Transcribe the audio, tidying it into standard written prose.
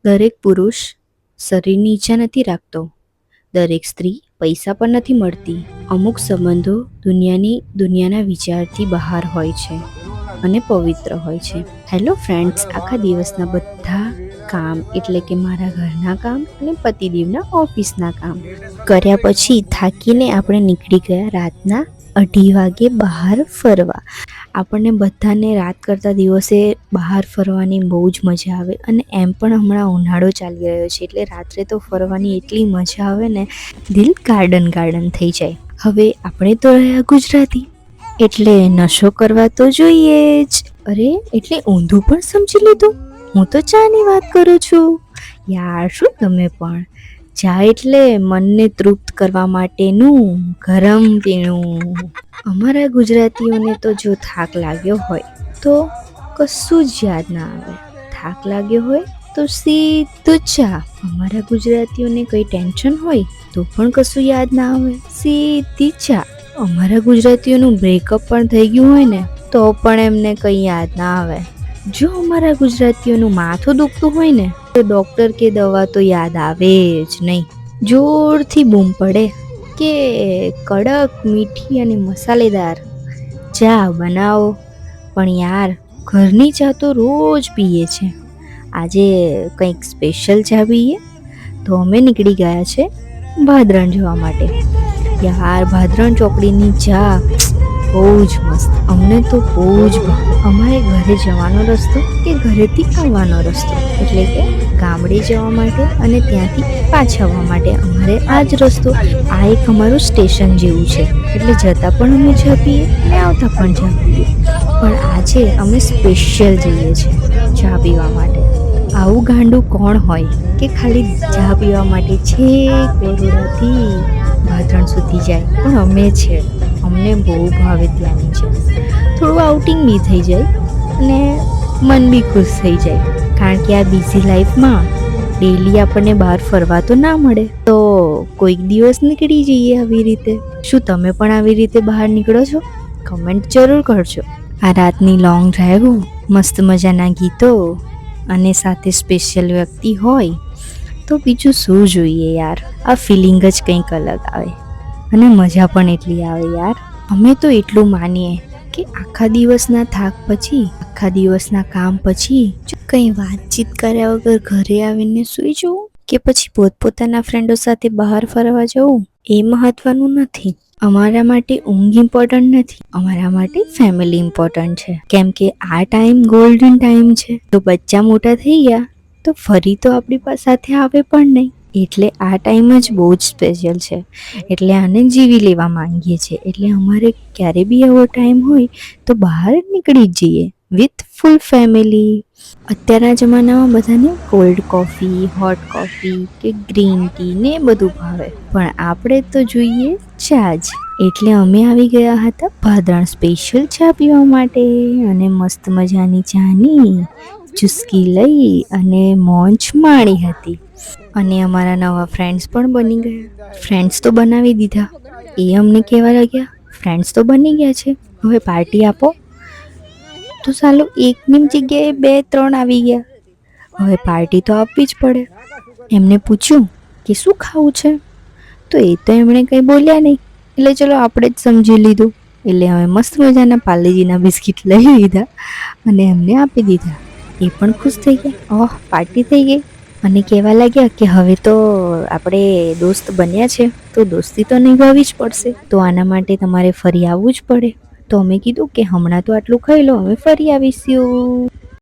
દરેક પુરુષ શરીરની ઈચ્છા નથી રાખતો, દરેક સ્ત્રી પૈસા પર નથી મળતી. અમુક સંબંધો દુનિયાના વિચારથી બહાર હોય છે અને પવિત્ર હોય છે. હેલો ફ્રેન્ડ્સ, આખા દિવસના બધા કામ એટલે કે મારા ઘરના કામ અને પતિદેવના ઓફિસના કામ કર્યા પછી થાકીને આપણે નીકળી ગયા રાતના 2:30 વાગે બહાર ફરવા. આપણને બધાને રાત કરતા દિવસે બહાર ફરવાની બહુ જ મજા આવે, અને એમ પણ હમણાં ઉનાળો ચાલી રહ્યો છે એટલે રાત્રે તો ફરવાની એટલી મજા આવે ને, દિલ ગાર્ડન થઈ જાય. હવે આપણે તો રહ્યા ગુજરાતી એટલે નશો કરવા તો જોઈએ જ. અરે એટલે ઊંધું પણ સમજી લીધું, હું તો ચાની વાત કરું છું યાર. શું તમે પણ ચા એટલે મનને તૃપ્ત કરવા માટેનું ગરમ પીણું. અમારા ગુજરાતીઓને તો જો થાક લાગ્યો હોય તો કશું જ યાદ ના આવે. થાક લાગ્યો હોય તો સીધું ચા. અમારા ગુજરાતીઓને કંઈ ટેન્શન હોય તો પણ કશું યાદ ના આવે, સીધી ચા. અમારા ગુજરાતીઓનું બ્રેકઅપ પણ થઈ ગયું હોય ને તો પણ એમને કંઈ યાદ ના આવે. જો અમારા ગુજરાતીઓનું માથું દુખતું હોય ને તો ડૉક્ટર કે દવા તો યાદ આવે જ નહીં. જોરથી બૂમ પડે કે કડક, મીઠી અને મસાલેદાર ચા બનાવો. પણ યાર, ઘરની ચા તો રોજ પીએ છે, આજે કંઈક સ્પેશિયલ ચા પીએ. તો અમે નીકળી ગયા છે ભાદરણ જોવા માટે. યાર, ભાદરણ ચોકડીની ચા બહુ જ મસ્ત, અમને તો બહુ જ ભાવે. અમારે ઘરે જવાનો રસ્તો કે ઘરેથી આવવાનો રસ્તો એટલે કે ગામડે જવા માટે અને ત્યાંથી પાછા આવવા માટે અમારે આ જ રસ્તો. આ એક અમારું સ્ટેશન જેવું છે એટલે જતા પણ અમે ચા પીએ અને આવતા પણ ચા પીએ. પણ આજે અમે સ્પેશિયલ જઈએ છીએ ચા પીવા માટે. આવું ગાંડું કોણ હોય કે ખાલી ચા પીવા માટે છેક બરોડાથી ભાદરણ સુધી જાય? પણ અમે છે, અમને બહુ ભાવે ત્યાંની છે. થોડું આઉટિંગ બી થઈ જાય અને મન બી ખુશ થઈ જાય, કારણ કે આ બિઝી લાઈફમાં ડેલી આપણને બહાર ફરવા તો ના મળે, તો કોઈક દિવસ નીકળી જઈએ આવી રીતે. શું તમે પણ આવી રીતે બહાર નીકળો છો? કમેન્ટ જરૂર કરજો. આ રાતની લોંગ ડ્રાઈવ, મસ્ત મજાના ગીતો અને સાથે સ્પેશિયલ વ્યક્તિ હોય તો બીજું શું જોઈએ યાર. આ ફિલિંગ જ કંઈક અલગ આવે અને મજા પણ એટલી આવે યાર. અમે તો એટલું માનીએ કે આખા દિવસના થાક પછી, આખા દિવસના કામ પછી કંઈ વાતચીત કર્યા વગર ઘરે આવીને સૂઈ જવું કે પછી પોતપોતાના ફ્રેન્ડો સાથે બહાર ફરવા જવું એ મહત્વનું નથી. અમારા માટે ઊંઘ ઇમ્પોર્ટન્ટ નથી, અમારા માટે ફેમિલી ઇમ્પોર્ટન્ટ છે. કેમ કે આ ટાઈમ ગોલ્ડન ટાઈમ છે. તો બચ્ચા મોટા થઈ ગયા તો ફરી તો આપણી સાથે આવે પણ નહીં, એટલે આ ટાઈમ જ બહુ જ સ્પેશિયલ છે. એટલે આને જીવી લેવા માંગીએ છીએ. એટલે અમારે ક્યારે બી એવો ટાઈમ હોય તો બહાર નીકળી જ જઈએ વિથ ફૂલ ફેમિલી. અત્યારના જમાનામાં બધાને કોલ્ડ કોફી, હોટ કોફી કે ગ્રીન ટી ને બધું ભાવે, પણ આપણે તો જોઈએ ચા જ. એટલે અમે આવી ગયા હતા ભાદરણ સ્પેશિયલ ચા પીવા માટે, અને મસ્ત મજાની ચાની ચુસ્કી લઈ અને મોજ માણી હતી. અને અમારા નવા ફ્રેન્ડ્સ પણ બની ગયા. ફ્રેન્ડ્સ તો બનાવી દીધા, એ અમને કહેવા લાગ્યા ફ્રેન્ડ્સ તો બની ગયા છે, હવે પાર્ટી આપો. તો ચાલો, એકની જગ્યાએ 2-3 આવી ગયા. હવે પાર્ટી તો આપવી જ પડે. એમને પૂછ્યું કે શું ખાવું છે, તો એ તો એમણે કંઈ બોલ્યા નહીં, એટલે ચલો આપણે જ સમજી લીધું. એટલે અમે મસ્ત મજાના પાર્લેજીના બિસ્કિટ લઈ લીધા અને એમને આપી દીધા. એ પણ ખુશ થઈ ગયા, ઓહ પાર્ટી થઈ ગઈ. અને કહેવા લાગ્યા કે હવે તો આપણે દોસ્ત બન્યા છે તો દોસ્તી તો નિભાવવી જ પડશે, તો આના માટે તમારે ફરી આવવું જ પડે. તો અમે કીધું કે હમણાં તો આટલું ખાઈ લો, અમે ફરી આવીશું.